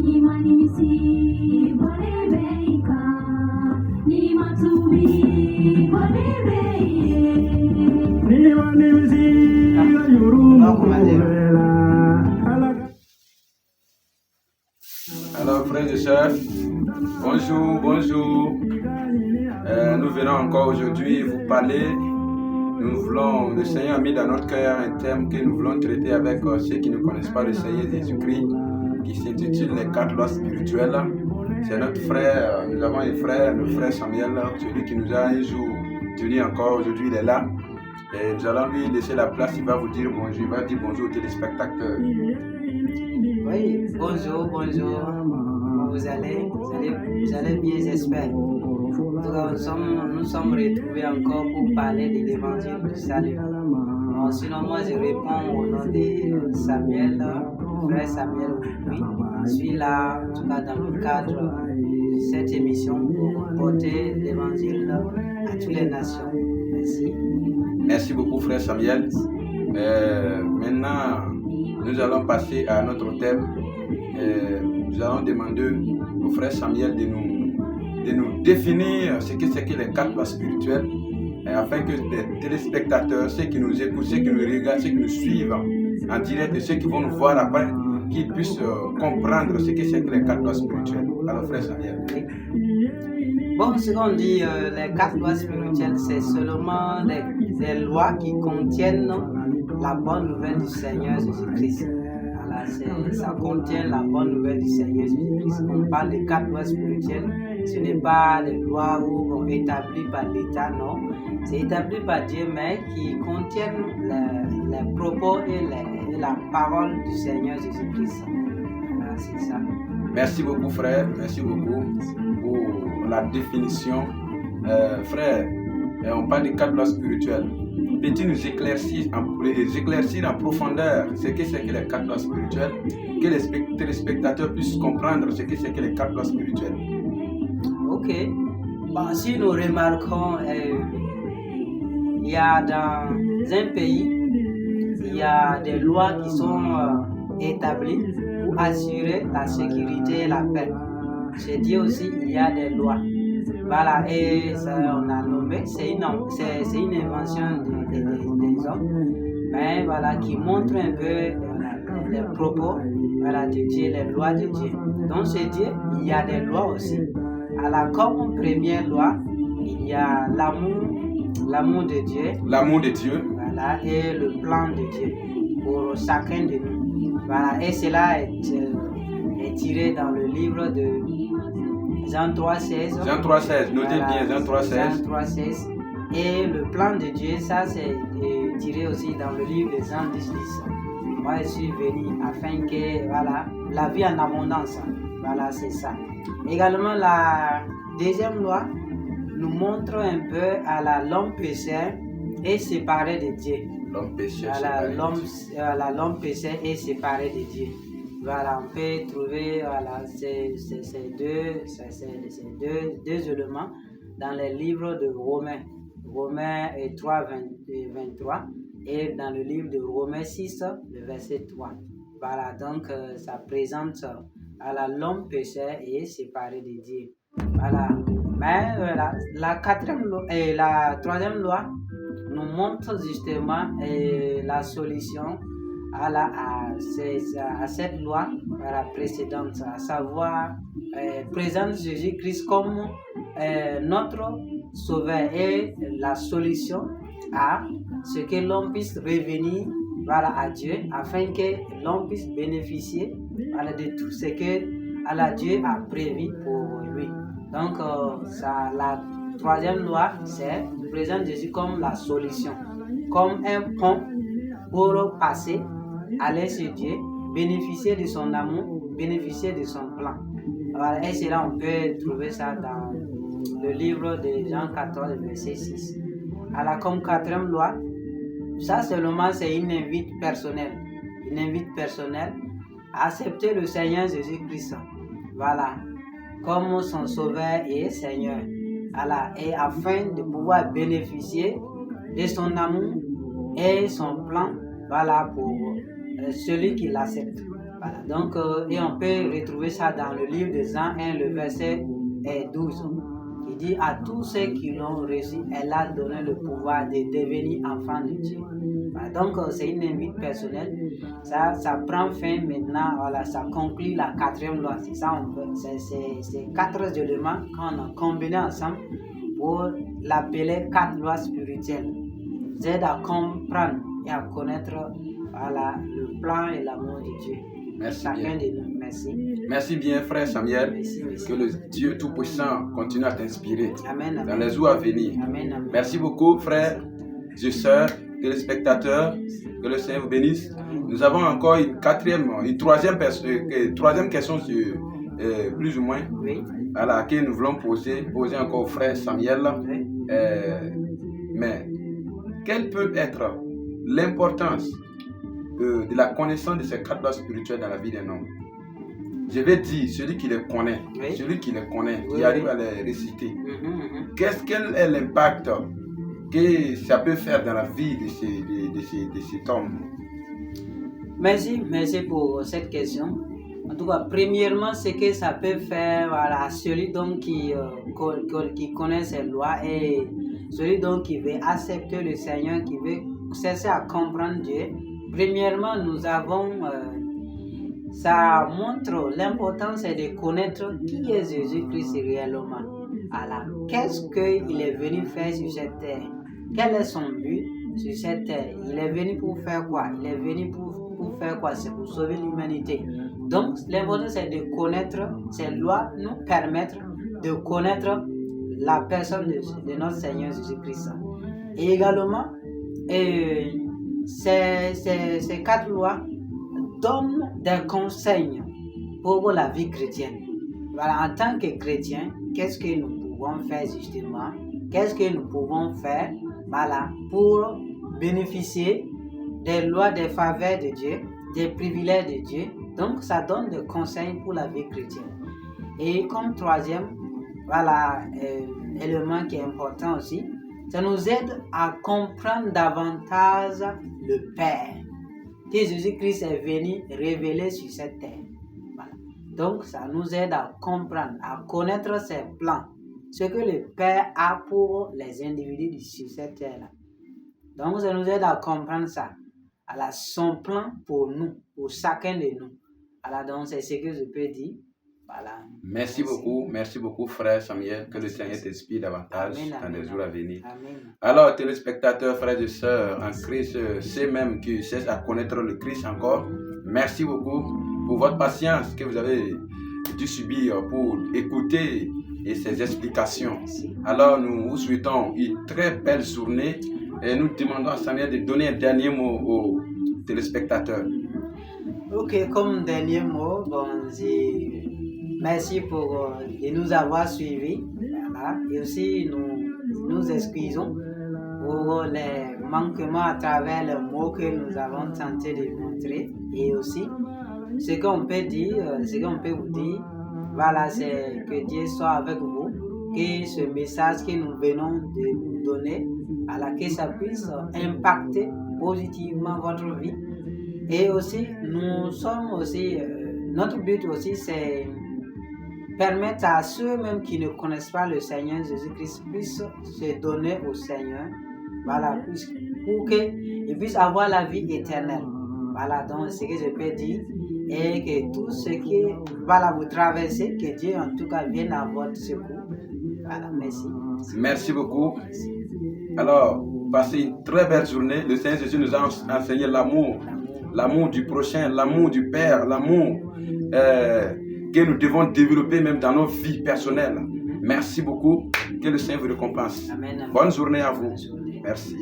Alors, frères et sœurs, bonjour. Nous venons encore aujourd'hui vous parler. Le Seigneur a mis dans notre cœur un thème que nous voulons traiter avec ceux qui ne connaissent pas le Seigneur Jésus-Christ, qui s'intitule les 4 lois spirituelles. C'est notre frère, nous avons un frère, le frère Samuel, celui qui nous a un jour tenu encore, aujourd'hui il est là. Et nous allons lui laisser la place, il va vous dire bonjour, il va dire bonjour aux téléspectateurs. Oui, bonjour. Vous allez bien, j'espère. Nous sommes retrouvés encore pour parler de l'évangile du salut. Bon, sinon, moi, je réponds au nom de Samuel, frère Samuel. Oui, je suis là, en tout cas dans le cadre de cette émission pour porter l'évangile à toutes les nations. Merci. Merci beaucoup, frère Samuel. Maintenant, nous allons passer à notre thème. Nous allons demander au frère Samuel de nous définir ce que c'est que les 4 lois spirituelles, afin que les téléspectateurs, ceux qui nous écoutent, ceux qui nous regardent, ceux qui nous suivent en direct et ceux qui vont nous voir après, qu'ils puissent comprendre ce que c'est que les 4 lois spirituelles. Alors, frère Samuel. Bon, ce qu'on dit, les 4 lois spirituelles, c'est seulement des lois qui contiennent la bonne nouvelle du Seigneur Jésus-Christ. Voilà, ça contient la bonne nouvelle du Seigneur Jésus-Christ. On parle des 4 lois spirituelles. Ce n'est pas des lois établies par l'État, non. C'est établi par Dieu, mais qui contiennent les propos et la parole du Seigneur Jésus-Christ. Voilà, c'est ça. Merci beaucoup, frère. Merci beaucoup pour la définition. Frère, on parle des 4 lois spirituelles. Peux-tu nous éclaircir en profondeur ce que c'est que les 4 lois spirituelles, que les téléspectateurs puissent comprendre ce que c'est que les 4 lois spirituelles? Ok. Bon, si nous remarquons, il y a dans un pays, il y a des lois qui sont établies pour assurer la sécurité et la paix. Chez Dieu aussi, il y a des lois. Voilà, et ça, on a nommé, c'est une invention des hommes, mais voilà, qui montre un peu les propos de Dieu, les lois de Dieu. Donc chez Dieu, il y a des lois aussi. Alors, comme première loi, il y a l'amour de Dieu. L'amour de Dieu. Voilà, et le plan de Dieu pour chacun de nous. Voilà, et cela est tiré dans le livre de Jean 3,16. Jean 3,16, notez bien Jean 3,16. Jean 3,16. Et le plan de Dieu, ça c'est tiré aussi dans le livre de Jean 10,10. Moi je suis venu afin que, voilà, la vie en abondance. Voilà, c'est ça. Également, la deuxième loi nous montre un peu l'homme pécheur est séparé de Dieu. L'homme pécheur l'homme pécheur est séparé de Dieu. Voilà, on peut trouver ces deux éléments dans les livres de Romains 3, 23, et dans le livre de Romains 6, le verset 3. Voilà, donc ça présente l'homme pécheur est séparé de Dieu. Voilà, mais la troisième loi nous montre justement la solution à cette loi précédente, à savoir présente Jésus-Christ comme notre sauveur et la solution à ce que l'homme puisse revenir à Dieu, afin que l'homme puisse bénéficier de tout ce que Dieu a prévu pour lui. Donc la troisième loi, c'est présente Jésus comme la solution, comme un pont pour passer, aller chez Dieu, bénéficier de son amour, bénéficier de son plan. Voilà, et cela, on peut trouver ça dans le livre de Jean 14, verset 6. Alors, comme quatrième loi, ça seulement c'est une invite personnelle à accepter le Seigneur Jésus-Christ. Voilà, comme son sauveur et Seigneur. Voilà, et afin de pouvoir bénéficier de son amour et son plan, voilà, pour celui qui l'accepte. Voilà, donc, et on peut retrouver ça dans le livre de Jean 1, le verset 12. Il dit à tous ceux qui l'ont reçu, elle a donné le pouvoir de devenir enfants de Dieu. Voilà, donc, c'est une invite personnelle. Ça prend fin maintenant. Voilà, ça conclut la 4e loi. C'est ça, c'est 4 éléments qu'on a combinés ensemble pour l'appeler 4 lois spirituelles. Vous aide à comprendre et à connaître voilà, le plan et l'amour de Dieu. Merci Chacun bien. de nous. Merci. Merci bien, frère Samuel. Merci. Que le Dieu Tout-Puissant continue à t'inspirer Amen. dans les jours à venir. Amen. Amen. Merci beaucoup, frères et sœurs, téléspectateurs. Que le Seigneur vous bénisse. Nous avons encore une troisième question sur, plus ou moins, Oui. à laquelle nous voulons poser encore au frère Samuel. Oui. Mais quelle peut être l'importance de la connaissance de ces 4 lois spirituelles dans la vie d'un homme? Je vais dire, celui qui les connaît, Oui. celui qui les connaît, Oui, qui arrive à les réciter. Quel est l'impact que ça peut faire dans la vie de cet homme? Merci pour cette question. En tout cas, premièrement, ce que ça peut faire voilà, celui donc qui connaît ces lois et celui donc qui veut accepter le Seigneur, qui veut cesser à comprendre Dieu. Premièrement, nous avons, ça montre l'importance de connaître qui est Jésus-Christ réellement. Alors, qu'est-ce qu'il est venu faire sur cette terre? Quel est son but sur cette terre? Il est venu pour faire quoi? Il est venu pour faire quoi? C'est pour sauver l'humanité. Donc, l'important c'est de connaître ces lois, nous permettre de connaître la personne de notre Seigneur Jésus-Christ. Et également, ces 4 lois donnent des conseils pour la vie chrétienne. Voilà, en tant que chrétien, qu'est-ce que nous pouvons faire justement? Qu'est-ce que nous pouvons faire voilà, pour bénéficier des lois, des faveurs de Dieu, des privilèges de Dieu? Donc, ça donne des conseils pour la vie chrétienne. Et comme 3e, voilà, élément qui est important aussi, ça nous aide à comprendre davantage le Père, que Jésus-Christ est venu révéler sur cette terre. Voilà. Donc, ça nous aide à comprendre, à connaître ses plans, ce que le Père a pour les individus sur cette terre-là. Donc, ça nous aide à comprendre ça. Alors, son plan pour nous, pour chacun de nous. Alors, donc, c'est ce que je peux dire. Voilà. Merci beaucoup, frère Samuel. Que le Seigneur t'inspire davantage dans les jours à venir. Amen. Alors, téléspectateurs, frères et sœurs en Christ, ceux même qui cherchent à connaître le Christ encore, merci beaucoup pour votre patience que vous avez dû subir pour écouter ces explications. Alors, nous vous souhaitons une très belle journée et nous demandons à Samuel de donner un dernier mot aux téléspectateurs. Ok, comme dernier mot, merci pour de nous avoir suivis. Voilà. Et aussi, nous excusons pour les manquements à travers les mots que nous avons tenté de montrer. Et aussi, ce qu'on peut dire, ce qu'on peut vous dire, voilà, c'est que Dieu soit avec vous, que ce message que nous venons de vous donner, voilà, que ça puisse impacter positivement votre vie. Et aussi, nous sommes aussi, notre but aussi, c'est permettre à ceux-mêmes qui ne connaissent pas le Seigneur Jésus-Christ puissent se donner au Seigneur, voilà, pour qu'ils puissent avoir la vie éternelle. Voilà, donc ce que je peux dire, et que tout ce qui va vous traverser, que Dieu en tout cas vienne à votre secours. Voilà, merci. Merci beaucoup. Alors, passez une très belle journée. Le Seigneur Jésus nous a enseigné l'amour du prochain, l'amour du Père, l'amour que nous devons développer même dans nos vies personnelles. Merci beaucoup. Que le Seigneur vous récompense. Amen, amen. Bonne journée à vous. Merci.